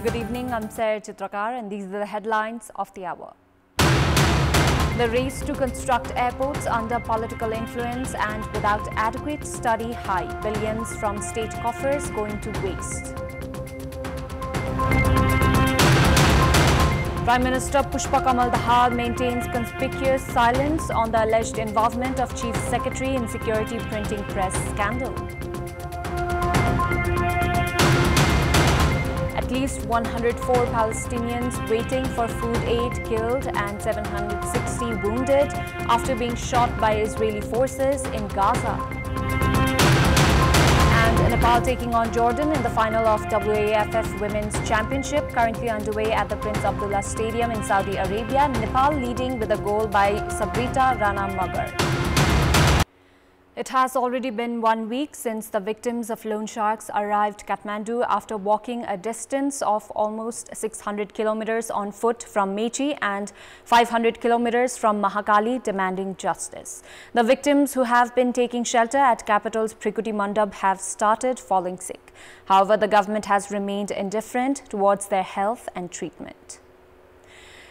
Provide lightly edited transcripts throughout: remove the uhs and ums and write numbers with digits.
Good evening, I'm Sarah Chitrakar and these are the headlines of the hour. The race to construct airports under political influence and without adequate study high. Billions from state coffers going to waste. Prime Minister Pushpa Kamal Dahal maintains conspicuous silence on the alleged involvement of Chief Secretary in Security Printing Press scandal. At least 104 Palestinians waiting for food aid killed and 760 wounded after being shot by Israeli forces in Gaza. And Nepal taking on Jordan in the final of WAFF Women's Championship currently underway at the Prince Abdullah Stadium in Saudi Arabia. Nepal leading with a goal by Sabrita Rana Magar. It has already been 1 week since the victims of loan sharks arrived Kathmandu after walking a distance of almost 600 kilometers on foot from Mechi and 500 kilometers from Mahakali demanding justice. The victims who have been taking shelter at capital's Prikuti Mandap have started falling sick. However, the government has remained indifferent towards their health and treatment.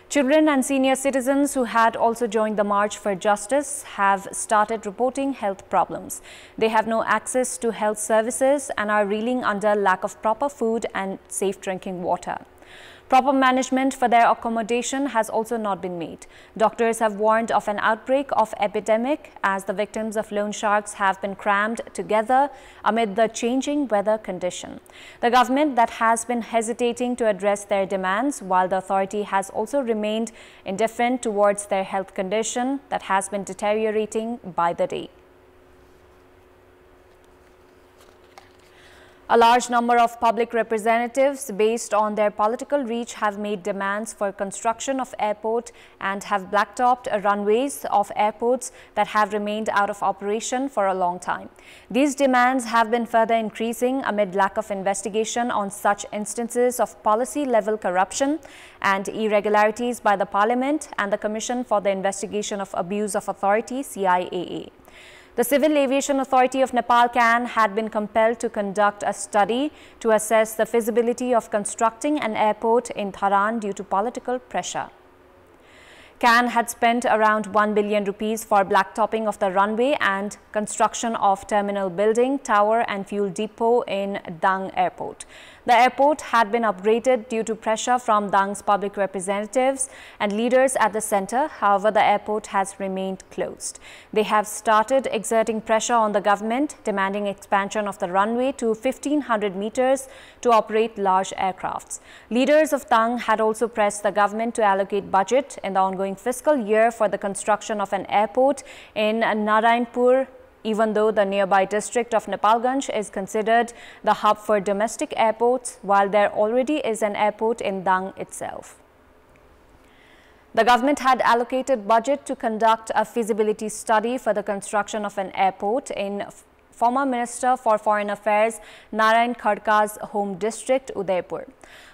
Children and senior citizens who had also joined the March for Justice have started reporting health problems. They have no access to health services and are reeling under lack of proper food and safe drinking water. Proper management for their accommodation has also not been made. Doctors have warned of an outbreak of epidemic as the victims of loan sharks have been crammed together amid the changing weather condition. The government that has been hesitating to address their demands, while the authority has also remained indifferent towards their health condition that has been deteriorating by the day. A large number of public representatives, based on their political reach, have made demands for construction of airport and have blacktopped runways of airports that have remained out of operation for a long time. These demands have been further increasing amid lack of investigation on such instances of policy-level corruption and irregularities by the Parliament and the Commission for the Investigation of Abuse of Authority, CIAA. The Civil Aviation Authority of Nepal CAN had been compelled to conduct a study to assess the feasibility of constructing an airport in Dharan due to political pressure. CAN had spent around 1 billion rupees for blacktopping of the runway and construction of terminal building, tower and fuel depot in Dang Airport. The airport had been upgraded due to pressure from Dang's public representatives and leaders at the center. However, the airport has remained closed. They have started exerting pressure on the government, demanding expansion of the runway to 1,500 meters to operate large aircrafts. Leaders of Dang had also pressed the government to allocate budget in the ongoing fiscal year for the construction of an airport in Narayanpur, even though the nearby district of Nepalganj is considered the hub for domestic airports, while there already is an airport in Dang itself. The government had allocated budget to conduct a feasibility study for the construction of an airport in former Minister for Foreign Affairs Narayan Khadka's home district, Udaipur.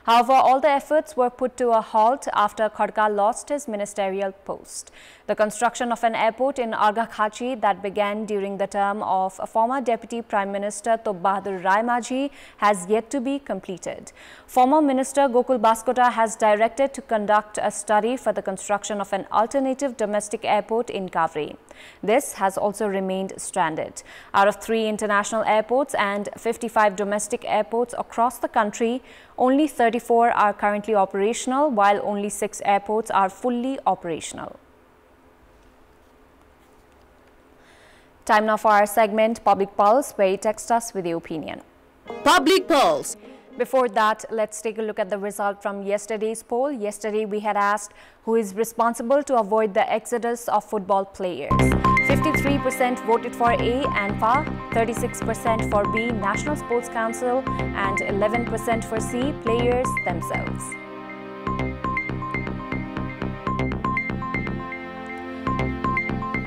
However, all the efforts were put to a halt after Khadka lost his ministerial post. The construction of an airport in Arghakhachi that began during the term of former Deputy Prime Minister Top Bahadur Rai Majhi has yet to be completed. Former Minister Gokul Baskota has directed to conduct a study for the construction of an alternative domestic airport in Kavri. This has also remained stranded. Out of 3 international airports and 55 domestic airports across the country, only 34 are currently operational, while only 6 airports are fully operational. Time now for our segment Public Pulse, where you text us with your opinion. Public Pulse. Before that, let's take a look at the result from yesterday's poll. Yesterday, we had asked who is responsible to avoid the exodus of football players. 53% voted for A, ANFA, 36% for B, National Sports Council, and 11% for C, players themselves.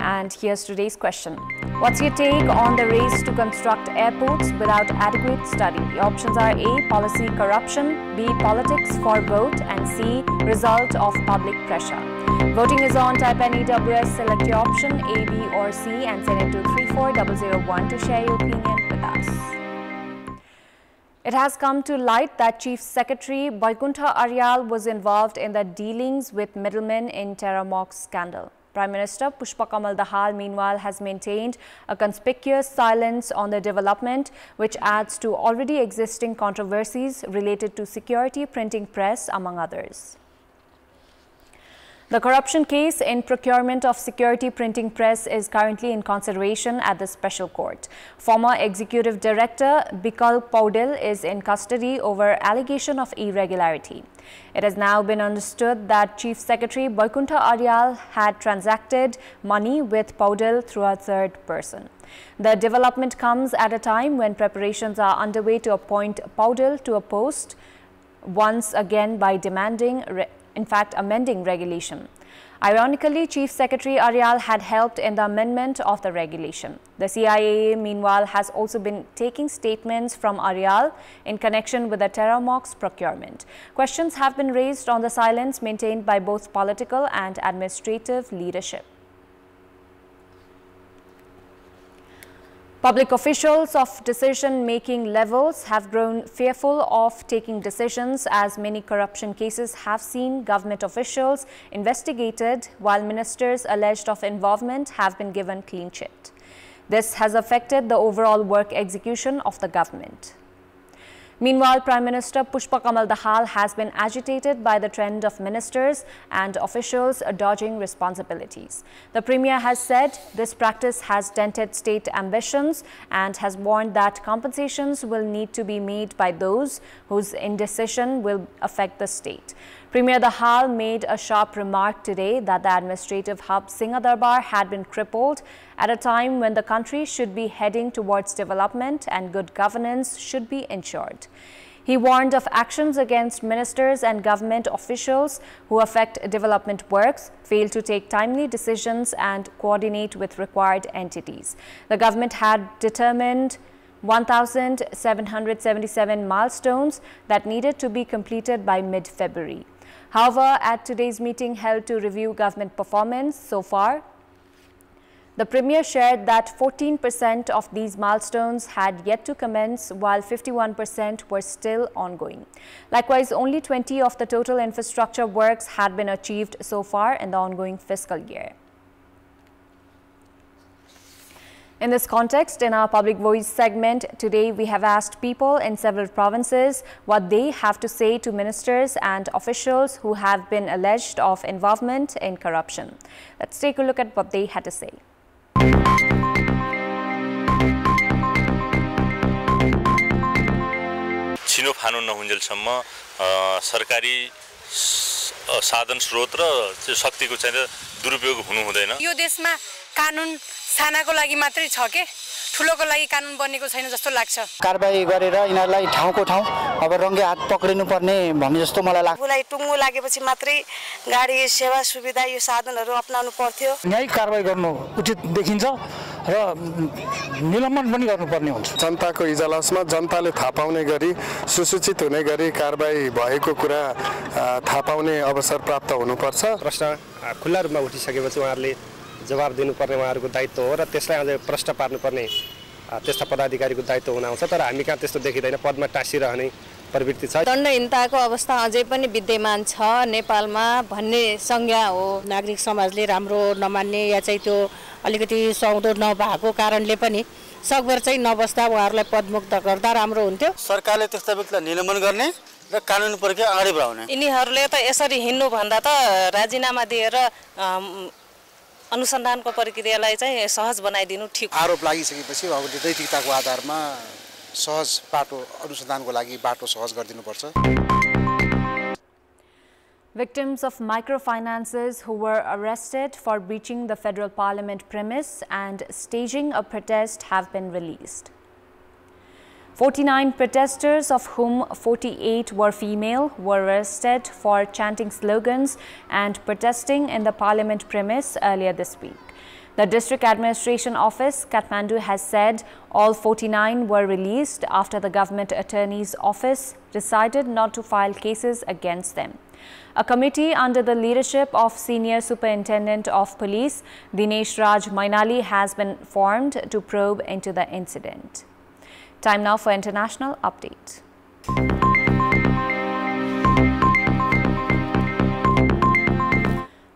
And here's today's question. What's your take on the race to construct airports without adequate study? The options are A, policy corruption, B, politics for vote, and C, result of public pressure. Voting is on. Type NEWS, select your option A, B or C and send it to 34001 to share your opinion with us. It has come to light that Chief Secretary Bakuna Aral was involved in the dealings with middlemen in Terramox scandal. Prime Minister Pushpa Kamal Dahal, meanwhile, has maintained a conspicuous silence on the development, which adds to already existing controversies related to security printing press, among others. The corruption case in procurement of security printing press is currently in consideration at the special court. Former Executive Director Bikal Paudel is in custody over allegation of irregularity. It has now been understood that Chief Secretary Bakuna Aral had transacted money with Paudel through a third person. The development comes at a time when preparations are underway to appoint Paudel to a post, once again by demanding amending regulation. Ironically, Chief Secretary Aral had helped in the amendment of the regulation. The CIA, meanwhile, has also been taking statements from Aral in connection with the Terramox procurement. Questions have been raised on the silence maintained by both political and administrative leadership. Public officials of decision-making levels have grown fearful of taking decisions as many corruption cases have seen government officials investigated while ministers alleged of involvement have been given clean chit. This has affected the overall work execution of the government. Meanwhile, Prime Minister Pushpa Kamal Dahal has been agitated by the trend of ministers and officials dodging responsibilities. The Premier has said this practice has dented state ambitions and has warned that compensations will need to be made by those whose indecision will affect the state. Premier Dahal made a sharp remark today that the administrative hub Singadarbar had been crippled at a time when the country should be heading towards development and good governance should be ensured. He warned of actions against ministers and government officials who affect development works, fail to take timely decisions and coordinate with required entities. The government had determined 1,777 milestones that needed to be completed by mid-February. However, at today's meeting held to review government performance so far, the Premier shared that 14% of these milestones had yet to commence, while 51% were still ongoing. Likewise, only 20 of the total infrastructure works had been achieved so far in the ongoing fiscal year. In this context, in our Public Voice segment, today we have asked people in several provinces what they have to say to ministers and officials who have been alleged of involvement in corruption. Let's take a look at what they had to say. छिनोफानो नहुन्जेलसम्म सरकारी साधन स्रोत र शक्तिको चाहिँ दुरुपयोग हुनु हुँदैन। यो देशमा कानुन सानाको लागि मात्रै छ के ठुलोको लागि कानुन बनेको छैन जस्तो लाग्छ। कारबाही गरेर यिनीहरुलाई ठाउँको ठाउँ अब रंगे हात पक्रिनु पर्ने भन्ने जस्तो मलाई लाग्छ। आफुलाई टुङ्गो लागेपछि मात्रै गाडी सेवा सुविधा यो साधनहरु अपनाउनु पर्थ्यो। न्यायिक कारबाही गर्नु उचित देखिन्छ र निलम्बन पनि गर्नुपर्ने हुन्छ। जनताको इजलासमा जनताले थाहा पाउने गरी सुसूचित हुने गरी कारबाही भएको कुरा थाहा पाउने अवसर प्राप्त हुनुपर्छ। प्रश्न खुल्ला रूपमा उठिसकेपछि उहाँहरुले जवाब दिनुपर्ने उहाँहरुको दायित्व हो र त्यसलाई अझै प्रश्न पार्नुपर्ने त्यस्ता पदाधिकारीको दायित्व हुन आउँछ। तर हामी कहाँ त्यस्तो देखिदैन, पदमा टाँसिरहने प्रवृत्ति छ। दण्डहीनताको अवस्था अझै पनि विद्यमान छ नेपालमा भन्ने संज्ञा हो। नागरिक समाजले राम्रो नमान्ने या चाहिँ त्यो अलिकति सौदो नभएको कारणले पनि सकभर चाहिँ नबस्दा उहाँहरुलाई पदमुक्त गर्दा राम्रो हुन्थ्यो। सरकारले त्यस्ता व्यक्तिलाई निलम्बन गर्ने र कानुन प्रक्रिया अगाडि बढाउने। यिनीहरुले त यसरी हिँड्नु भन्दा त राजीनामा दिएर अनुसन्धानको प्रक्रियालाई चाहिँ सहज बनाइदिनु ठीक। आरोप लागिसकेपछि अब नैतिकताको आधारमा सहज बाटो अनुसन्धानको लागि बाटो सहज गरिदिनुपर्छ। Victims of microfinances who were arrested for breaching the federal parliament premise and staging a protest have been released. 49 protesters, of whom 48 were female, were arrested for chanting slogans and protesting in the parliament premise earlier this week. The District Administration Office, Kathmandu, has said all 49 were released after the Government Attorney's Office decided not to file cases against them. A committee under the leadership of Senior Superintendent of Police, Dinesh Raj Mainali, has been formed to probe into the incident. Time now for international update.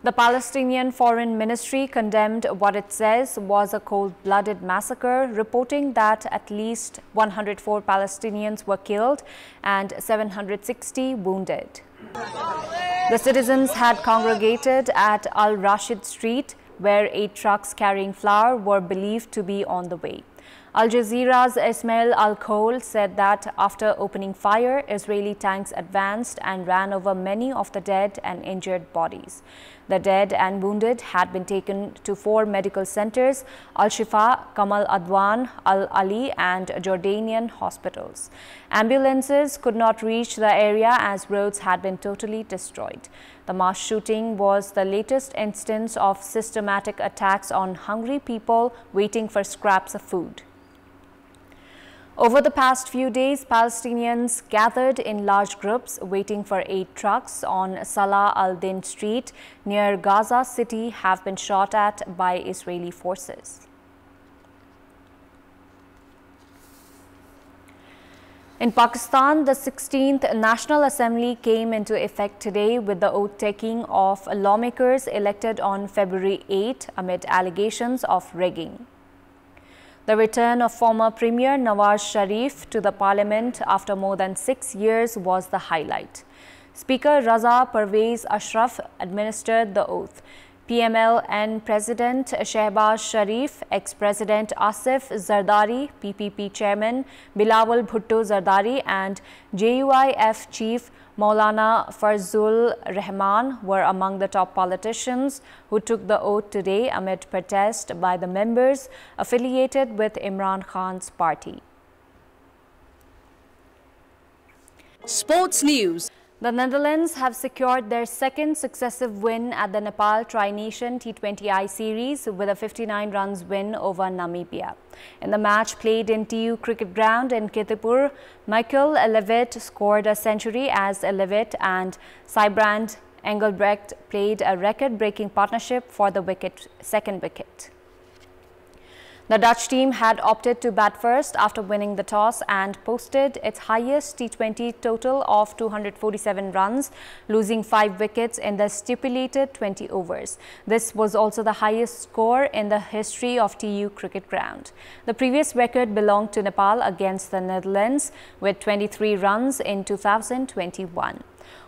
The Palestinian Foreign Ministry condemned what it says was a cold-blooded massacre, reporting that at least 104 Palestinians were killed and 760 wounded. The citizens had congregated at Al Rashid Street, where 8 trucks carrying flour were believed to be on the way. Al Jazeera's Ismail Al-Khol said that after opening fire, Israeli tanks advanced and ran over many of the dead and injured bodies. The dead and wounded had been taken to 4 medical centers, Al-Shifa, Kamal Adwan, Al-Ali and Jordanian hospitals. Ambulances could not reach the area as roads had been totally destroyed. The mass shooting was the latest instance of systematic attacks on hungry people waiting for scraps of food. Over the past few days, Palestinians gathered in large groups waiting for 8 trucks on Salah al-Din Street near Gaza City have been shot at by Israeli forces. In Pakistan, the 16th National Assembly came into effect today with the oath-taking of lawmakers elected on February 8 amid allegations of rigging. The return of former Premier Nawaz Sharif to the parliament after more than 6 years was the highlight. Speaker Raza Pervez Ashraf administered the oath. PMLN President Shehbaz Sharif, ex-President Asif Zardari, PPP Chairman Bilawal Bhutto Zardari and JUIF Chief Maulana Farzul Rahman were among the top politicians who took the oath today amid protest by the members affiliated with Imran Khan's party. Sports News. The Netherlands have secured their second successive win at the Nepal Tri-Nation T20I series with a 59 runs win over Namibia. In the match played in TU Cricket Ground in Kantipur, Michael Levitt scored a century as Levitt and Sijbrand Engelbrecht played a record-breaking partnership for the second wicket. The Dutch team had opted to bat first after winning the toss and posted its highest T20 total of 247 runs, losing 5 wickets in the stipulated 20 overs. This was also the highest score in the history of TU Cricket Ground. The previous record belonged to Nepal against the Netherlands with 23 runs in 2021.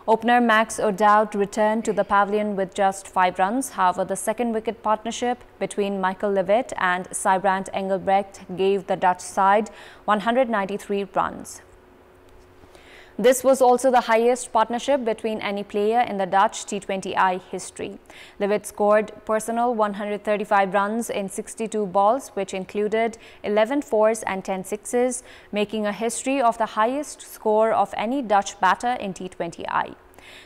Opener Max O'Dowd returned to the pavilion with just 5 runs. However, the second wicket partnership between Michael Levitt and Sijbrand Engelbrecht gave the Dutch side 193 runs. This was also the highest partnership between any player in the Dutch T20I history. Levitt scored personal 135 runs in 62 balls, which included 11 fours and 10 sixes, making a history of the highest score of any Dutch batter in T20I.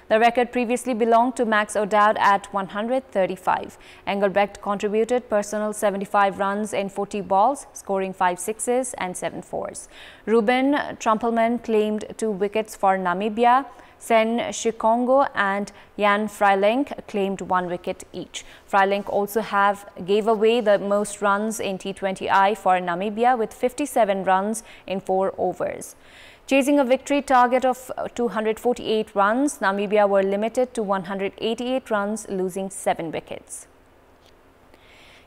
The record previously belonged to Max O'Dowd at 135. Engelbrecht contributed personal 75 runs in 40 balls, scoring 5 sixes and 7 fours. Ruben Trumpelman claimed 2 wickets for Namibia. Sen Shikongo and Jan Freiling claimed 1 wicket each. Freiling also gave away the most runs in T20I for Namibia with 57 runs in 4 overs. Chasing a victory target of 248 runs, Namibia were limited to 188 runs, losing 7 wickets.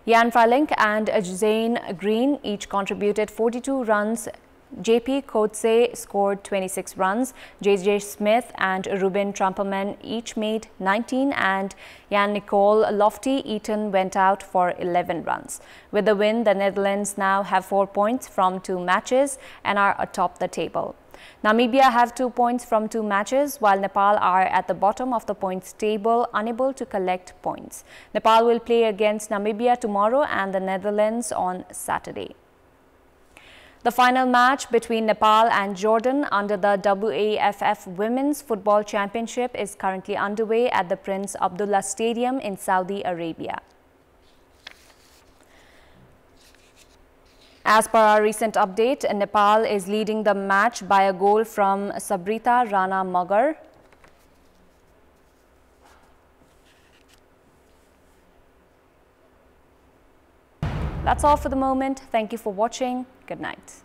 Jan Freiling and Zane Green each contributed 42 runs. JP Kotze scored 26 runs. JJ Smith and Ruben Trumpelman each made 19 and Jan-Nicole Lofty-Eaton went out for 11 runs. With the win, the Netherlands now have 4 points from 2 matches and are atop the table. Namibia have 2 points from 2 matches, while Nepal are at the bottom of the points table, unable to collect points. Nepal will play against Namibia tomorrow and the Netherlands on Saturday. The final match between Nepal and Jordan under the WAFF Women's Football Championship is currently underway at the Prince Abdullah Stadium in Saudi Arabia. As per our recent update, Nepal is leading the match by a goal from Sabrita Rana Magar. That's all for the moment. Thank you for watching. Good night.